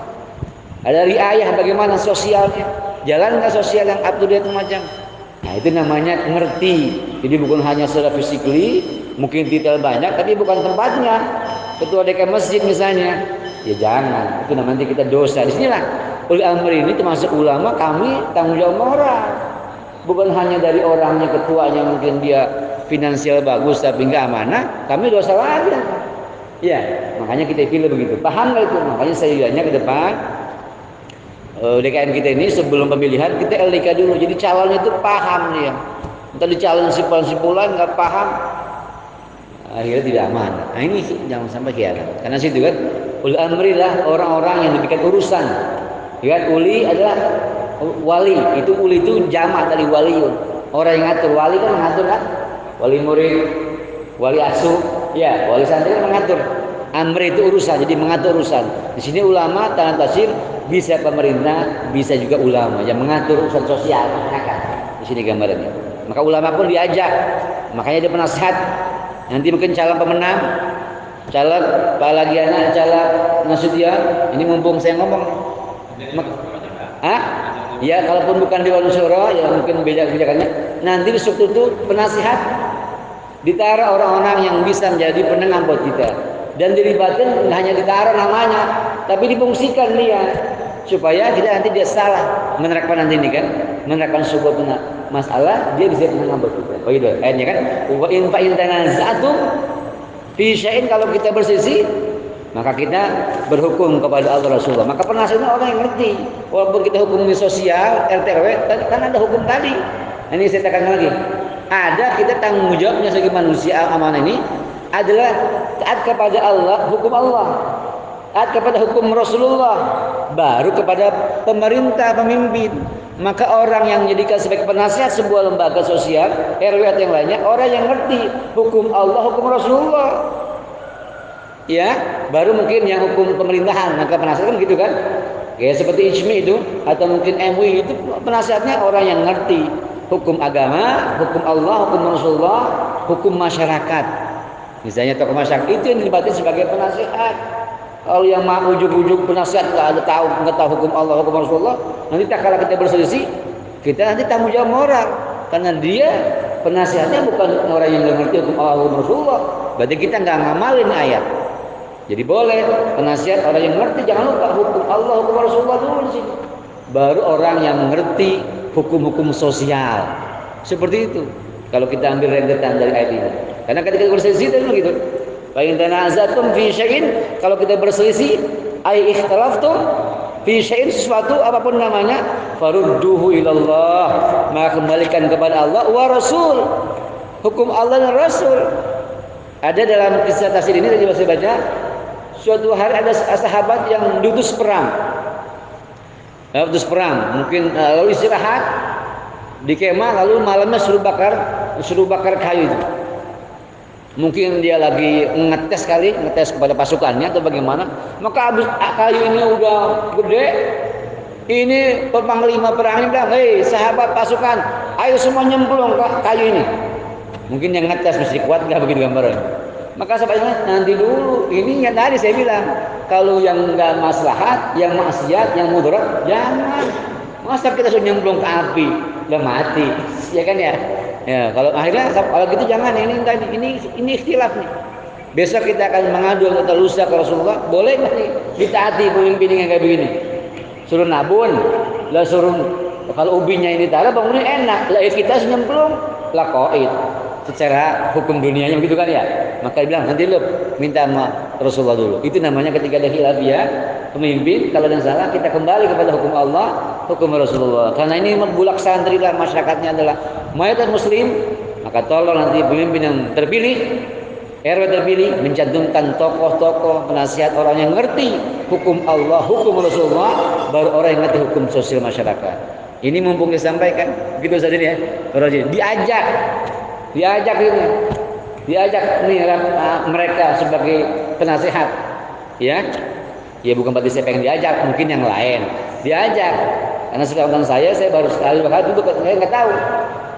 Ada riayah, bagaimana sosialnya, jalan nggak sosial yang up to date macam. Nah itu namanya ngerti. Jadi bukan hanya secara physically, mungkin detail banyak, tapi bukan tempatnya. Ketua DKM masjid misalnya, ya jangan. Itu nanti kita dosa. Di sinilah ulil amri ini termasuk ulama, kami tanggung jawab moral. Bukan hanya dari orangnya, ketuanya mungkin dia finansial bagus tapi enggak amanah, kami dosa lagi. Ya, makanya kita pilih begitu. Paham nggak itu? Makanya saya bilangnya ke depan DKM kita ini sebelum pemilihan kita LDK dulu. Jadi calon itu paham dia. Entar dicalon simpulan nggak paham, akhirnya tidak aman. Nah ini jangan sampai khianat. Karena situ kan ulil amri lah orang-orang yang diberikan urusan. Lihat uli adalah wali, itu uli itu jamak dari waliun. Orang yang ngatur, wali kan mengatur kan? Wali murid, wali asuh, ya, wali santri kan mengatur. Amri itu urusan, jadi mengatur urusan. Di sini ulama tangan tasir bisa pemerintah, bisa juga ulama yang mengatur urusan sosial masyarakat. Di sini gambarannya. Maka ulama pun diajak, makanya dia penasehat. Nanti mungkin calon pemenang, calon Pak Lagiana, calon Nasution. Ini mumpung saya ngomong. Ya kalaupun bukan Dewan Syuro ya mungkin beda kebijakannya. Nanti di struktur itu penasihat ditaruh orang-orang yang bisa menjadi penengah buat kita, dan dilibatkan hanya ditaruh namanya, tapi difungsikan dia supaya kita nanti dia salah menerapkan nanti ini kan, menerapkan sebuah masalah dia bisa penengah buat kita. Oh itu ayatnya kan, wa in fa in tanaza'tum fi syai'in, kalau kita bersisi maka kita berhukum kepada Allah Rasulullah. Maka penasihatnya orang yang ngerti. Walaupun kita hukum di sosial, RT RW, kan ada hukum tadi. Ini saya tekankan lagi. Ada kita tanggung jawabnya sebagai manusia amanah ini adalah taat kepada Allah, hukum Allah. Taat kepada hukum Rasulullah, baru kepada pemerintah, pemimpin. Maka orang yang menjadikan sebagai penasihat sebuah lembaga sosial, RW atau yang lainnya, orang yang ngerti hukum Allah, hukum Rasulullah. Ya, baru mungkin yang hukum pemerintahan, maka penasihat kan gitu kan? Ya seperti IJMI itu atau mungkin MUI itu penasihatnya orang yang ngerti hukum agama, hukum Allah, hukum Rasulullah, hukum masyarakat. Misalnya tokoh masyarakat itu yang dilibatkan sebagai penasihat. Kalau yang mau ujuk-ujuk penasihat nggak tahu hukum Allah, hukum Rasulullah, nanti tak kala kita berselisih, kita nanti tanggung jawab moral karena dia penasihatnya bukan orang yang nggak ngerti hukum Allah, hukum Rasulullah. Berarti kita nggak ngamalin ayat. Jadi boleh penasihat orang yang ngerti, jangan lupa hukum Allah, hukum Rasulullah dulu di sini. Baru orang yang mengerti hukum-hukum sosial. Seperti itu. Kalau kita ambil rentetan dari ayat ini. Karena ketika berselisih itu begitu. Fa in tanaza'tum fi syai'in, kalau kita berselisih, ai ikhtalaftum fi syai'in, sesuatu apapun namanya, farudduhu ilallah, maka kembalikan kepada Allah wa Rasul. Hukum Allah dan Rasul. Ada dalam kisah tafsir ini tadi saya baca, suatu hari ada sahabat yang diutus perang. Utus perang, mungkin lalu istirahat di kemah, lalu malamnya suruh bakar kayu itu. Mungkin dia lagi ngetes kepada pasukannya atau bagaimana. Maka habis kayu ini udah gede, ini panglima perangnya bilang, "Hei sahabat pasukan, ayo semua nyemplung ke kayu ini." Mungkin yang ngetes mesti kuat, nggak begitu gambarnya. Maka sahabatnya, nanti dulu, ini yang tadi saya bilang, kalau yang nggak maslahat, yang maksiat, yang mudarat, jangan. Masa kita suruh nyemplung ke api, udah mati, ya kan ya? Ya, kalau akhirnya kalau gitu jangan. Ini ikhtilaf nih. Besok kita akan mengadu atau lusa ke Rasulullah, boleh nggak nih ditaati pemimpin yang kayak begini? Suruh nabun, lah suruh kalau ubinya ini taruh bangunin enak, lah kita nyemplung, lah qaid. Secara hukum dunianya begitu kan ya. Maka dia bilang nanti lu minta sama Rasulullah dulu. Itu namanya ketika ada khilafiyah pemimpin, kalau ada salah kita kembali kepada hukum Allah, hukum Rasulullah. Karena ini bulak santri lah, masyarakatnya adalah mayoritas muslim, maka tolong nanti pemimpin yang terpilih, RW terpilih mencantumkan tokoh-tokoh penasihat orang yang ngerti hukum Allah, hukum Rasulullah, baru orang yang ngerti hukum sosial masyarakat. Ini mumpung disampaikan, begitu saja ya. Diajak nih mereka sebagai penasehat, ya bukan berarti saya pengen diajak, mungkin yang lain diajak, karena sekarang saya baru sekali bakal dulu, saya nggak tahu,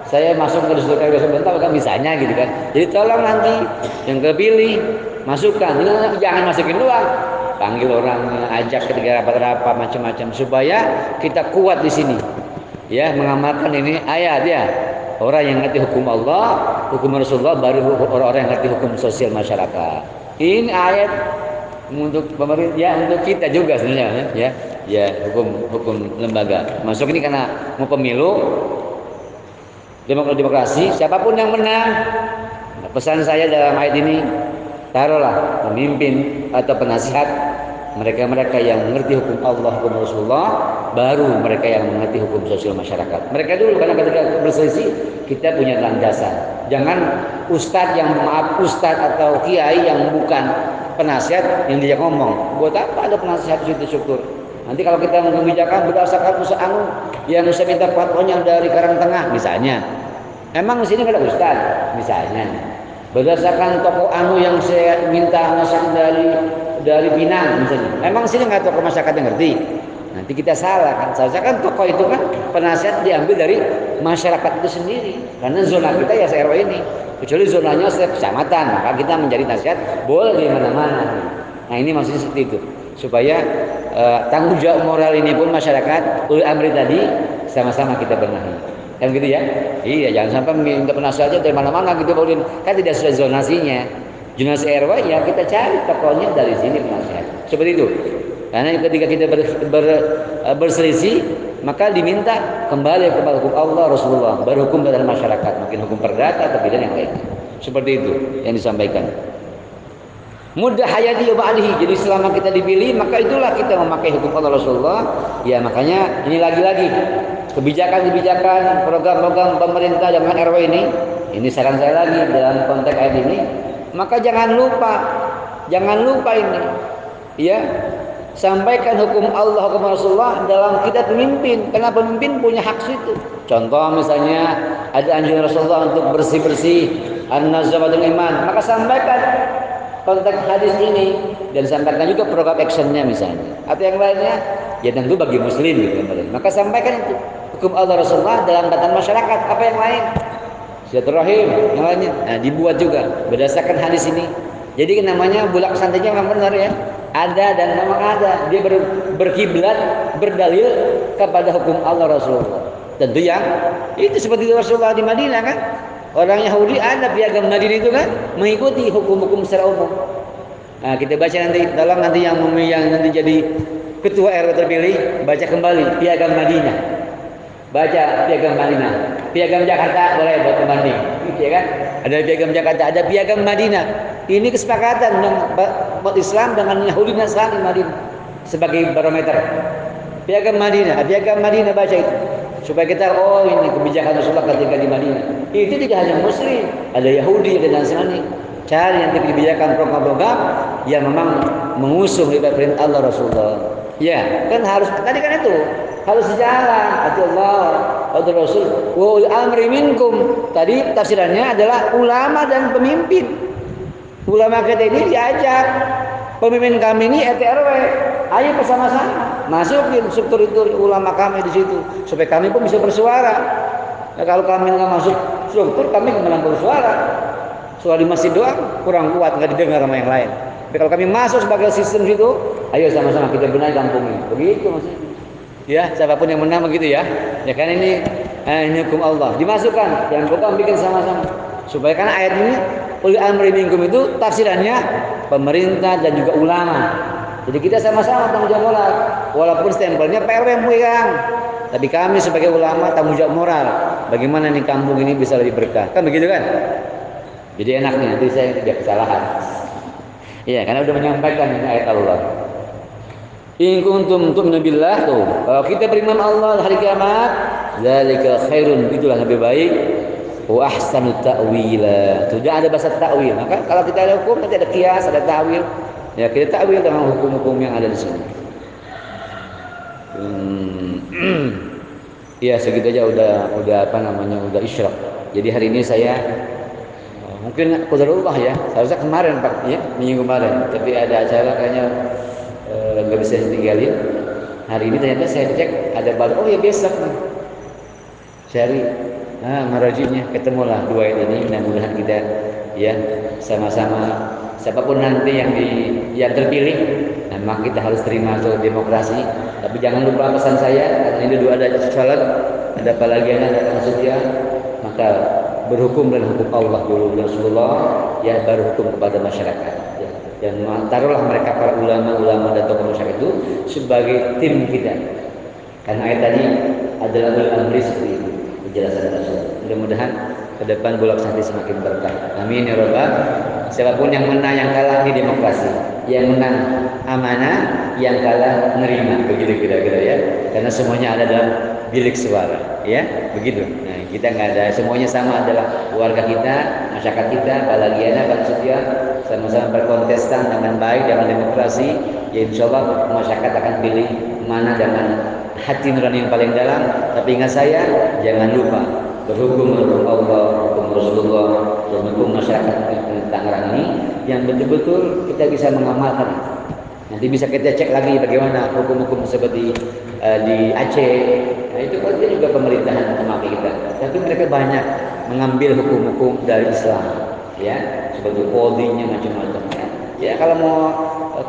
saya masuk ke distrik RW sebentar kan bisanya gitu kan. Jadi tolong nanti yang kepilih masukkan, jangan masukin doang, panggil orangnya, ajak ketika rapat-rapat macam-macam supaya kita kuat di sini, ya mengamalkan ini ayat ya. Orang yang ngerti hukum Allah, hukum Rasulullah, baru orang-orang yang ngerti hukum sosial masyarakat. Ini ayat untuk pemerintah, ya untuk kita juga sebenarnya, ya hukum lembaga. Masuk ini karena mau pemilu, demokrasi, siapapun yang menang. Nah, pesan saya dalam ayat ini, taruhlah pemimpin atau penasihat mereka yang mengerti hukum Allah, hukum Rasulullah, baru mereka yang mengerti hukum sosial masyarakat. Mereka dulu, karena ketika berselisih kita punya landasan. Jangan ustadz atau kiai yang bukan penasihat yang dia ngomong. Buat apa ada penasihat situ syukur? Nanti kalau kita mengebijakan berdasarkan yang saya minta fatwanya dari Karangtengah misalnya, emang di sini nggak ada ustadz misalnya. Berdasarkan tokoh yang saya minta masak dari Pinang misalnya, emang sini nggak tokoh masyarakat yang ngerti? Nanti kita salah kan. Seharusnya kan tokoh itu kan penasihat diambil dari masyarakat itu sendiri, karena zona kita ya se-RW ini, kecuali zonanya sekecamatan, maka kita menjadi nasihat boleh di mana-mana. Nah ini maksudnya seperti itu, supaya tanggung jawab moral ini pun masyarakat ulil amri tadi sama-sama kita benahi, kan gitu ya. Iya, jangan sampai minta penasihat aja dari mana-mana gitu, kan tidak sesuai zonasinya. Zonasi RW ya kita cari tokohnya dari sini penasihat, seperti itu. Karena ketika kita berselisih, maka diminta kembali kepada hukum Allah, Rasulullah, baru hukum dalam masyarakat, mungkin hukum perdata atau bidang yang lain. Seperti itu yang disampaikan. Mudah hayati ba'dihi. Jadi selama kita dipilih, maka itulah kita memakai hukum Allah, Rasulullah. Ya makanya ini lagi-lagi kebijakan-kebijakan, program-program pemerintah zaman RW ini saran saya lagi dalam konteks ayat ini. Maka jangan lupa ini, ya. Sampaikan hukum Allah, hukum Rasulullah dalam kita pemimpin, karena pemimpin punya hak situ. Contoh misalnya ada anjuran Rasulullah untuk bersih-bersih, an-nazafatul iman, maka sampaikan konteks hadis ini dan sampaikan juga program actionnya misalnya, atau yang lainnya, ya tentu bagi muslim gitu. Maka sampaikan itu hukum Allah Rasulullah dalam tatanan masyarakat. Apa yang lain? Silaturahim, yang lainnya. Nah, dibuat juga berdasarkan hadis ini. Jadi namanya bulak santrinya memang benar ya. Ada dan memang ada. Dia berkiblat, berdalil kepada hukum Allah Rasulullah. Tentu yang itu seperti Rasulullah di Madinah kan. Orang Yahudi ada piagam Madinah itu kan, mengikuti hukum-hukum secara umum. Nah, kita baca nanti, tolong nanti yang nanti jadi ketua RW terpilih, baca kembali piagam Madinah. Baca Piagam Madinah. Piagam Jakarta boleh buat pembanding, ya kan? Ada Piagam Jakarta, ada Piagam Madinah. Ini kesepakatan umat Islam dengan Yahudi Nasrani Madinah sebagai barometer. Piagam Madinah, Piagam Madinah baca itu. Supaya kita ini kebijakan Rasulullah ketika di Madinah. Itu tidak hanya Muslim, ada Yahudi, ada Nasrani. Cari nanti kebijakan program-program yang memang mengusung perintah Allah Rasulullah. Ya, kan harus tadi kan itu harus sejalan hati Allah, hati Rasul. Wa amri minkum. Tadi tafsirannya adalah ulama dan pemimpin. Ulama kita ini diajak, pemimpin kami ini RT RW. Ayo bersama-sama masukin struktur itu ulama kami di situ supaya kami pun bisa bersuara. Nah, kalau kami nggak masuk struktur, kami kemana bersuara? Suara di masjid doang kurang kuat, nggak didengar sama yang lain. Tapi kalau kami masuk sebagai sistem situ, ayo sama-sama kita benahi kampung ini. Begitu maksudnya. Ya, siapapun yang menang begitu ya. Ya kan ini hukum Allah. Dimasukkan, yang program bikin sama-sama. Supaya karena ayat ini ulil amri minkum itu tafsirannya pemerintah dan juga ulama. Jadi kita sama-sama tanggung jawab moral. Walaupun stempelnya PRW yang pegang. Tapi kami sebagai ulama tanggung jawab moral. Bagaimana nih kampung ini bisa lebih berkah. Kan begitu kan? Jadi enaknya nanti saya tidak kesalahan. Iya, karena sudah menyampaikan ini ayat Allah. In kuntum tu'minu billah tuh. Kalau kita beriman Allah hari kiamat, zalika khairun, itulah lebih baik. Wa ahsanu ta'wila. Tidak ada bahasa ta'wil. Maka kalau kita ada hukum nanti ada qiyas, ada ta'wil. Ya kita ta'wil dengan hukum-hukum yang ada di sini. Ya segitu aja udah apa namanya udah isyraq. Jadi hari ini saya mungkin qadarullah ya. Seharusnya kemarin Pak ya, minggu kemarin. Tapi ada acara kayaknya nggak bisa ditinggalin. Hari ini ternyata saya cek ada balik. Oh ya besok nih. Cari marajinya ketemulah dua ini. Mudah-mudahan kita ya sama-sama siapapun nanti yang terpilih, maka kita harus terima soal demokrasi. Tapi jangan lupa pesan saya, karena ini dua ada salat, ada pelagian, ada maksudnya, maka berhukum dan hukum Allah dulu Rasulullah, ya baru hukum kepada masyarakat. Ya. Dan taruhlah mereka para ulama-ulama dan tokoh masyarakat itu sebagai tim kita. Karena ayat tadi adalah amri seperti itu penjelasan Rasul. Mudah-mudahan ke depan Bulak Santri semakin berkah. Amin ya rabbal. Siapapun yang menang yang kalah di demokrasi, yang menang amanah, yang kalah menerima, begitu kira-kira ya. Karena semuanya ada dalam bilik suara, ya begitu. Nah kita nggak ada, semuanya sama adalah warga kita, masyarakat kita, balagiana, setia, sama-sama berkontestan dengan baik dengan demokrasi. Ya insya Allah masyarakat akan pilih mana dengan hati nurani yang paling dalam. Tapi ingat saya, jangan lupa berhukum dengan Allah, hukum Rasulullah, dan hukum masyarakat Tangerang ini yang betul-betul kita bisa mengamalkan. Nanti bisa kita cek lagi bagaimana hukum-hukum seperti di Aceh. Nah itu kan juga pemerintahan temaki kita. Tapi mereka banyak mengambil hukum-hukum dari Islam, ya seperti qadhinya macam-macam. Ya kalau mau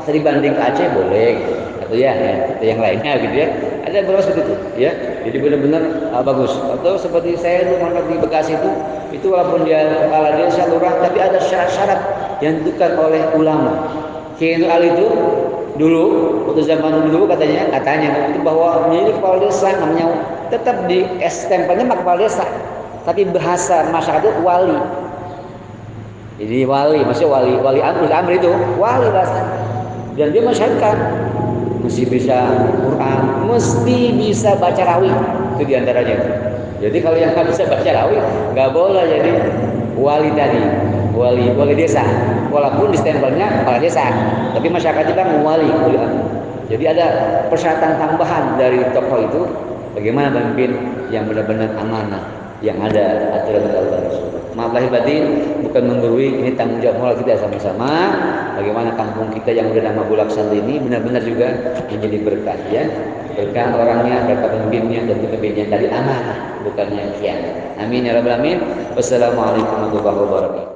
dibanding ke Aceh boleh, gitu. Atau ya yang lainnya gitu ya. Ada beberapa seperti itu, ya. Jadi benar-benar bagus. Atau seperti saya dulu mangkat di Bekasi itu walaupun dia kepala desa lurah, tapi ada syarat-syarat yang ditentukan oleh ulama. Kiai Ali itu dulu waktu zaman dulu katanya itu bahwa menjadi kepala desa namanya tetap di stempelnya kepala desa, tapi bahasa masyarakat itu wali. Jadi wali, maksudnya wali amri itu wali bahasa. Dan dia mensyaratkan mesti bisa Quran, mesti bisa baca rawi, itu diantaranya. Jadi kalau yang nggak bisa baca rawi, nggak boleh jadi wali tadi, wali desa. Walaupun di stempelnya kepala desa, tapi masyarakat itu kan wali. Jadi ada persyaratan tambahan dari tokoh itu, bagaimana memimpin yang benar-benar amanah, yang ada aturan Allah Rasul. Maaf lahir batin, bukan menggurui, ini tanggung jawab moral kita sama-sama. Bagaimana kampung kita yang udah nama Bulak Santri ini benar-benar juga menjadi berkah, ya. Berkah orangnya, berkah pemimpinnya, dan pemimpinnya tadi amanah, bukannya khianat. Amin ya rabbal alamin. Wassalamualaikum warahmatullahi wabarakatuh.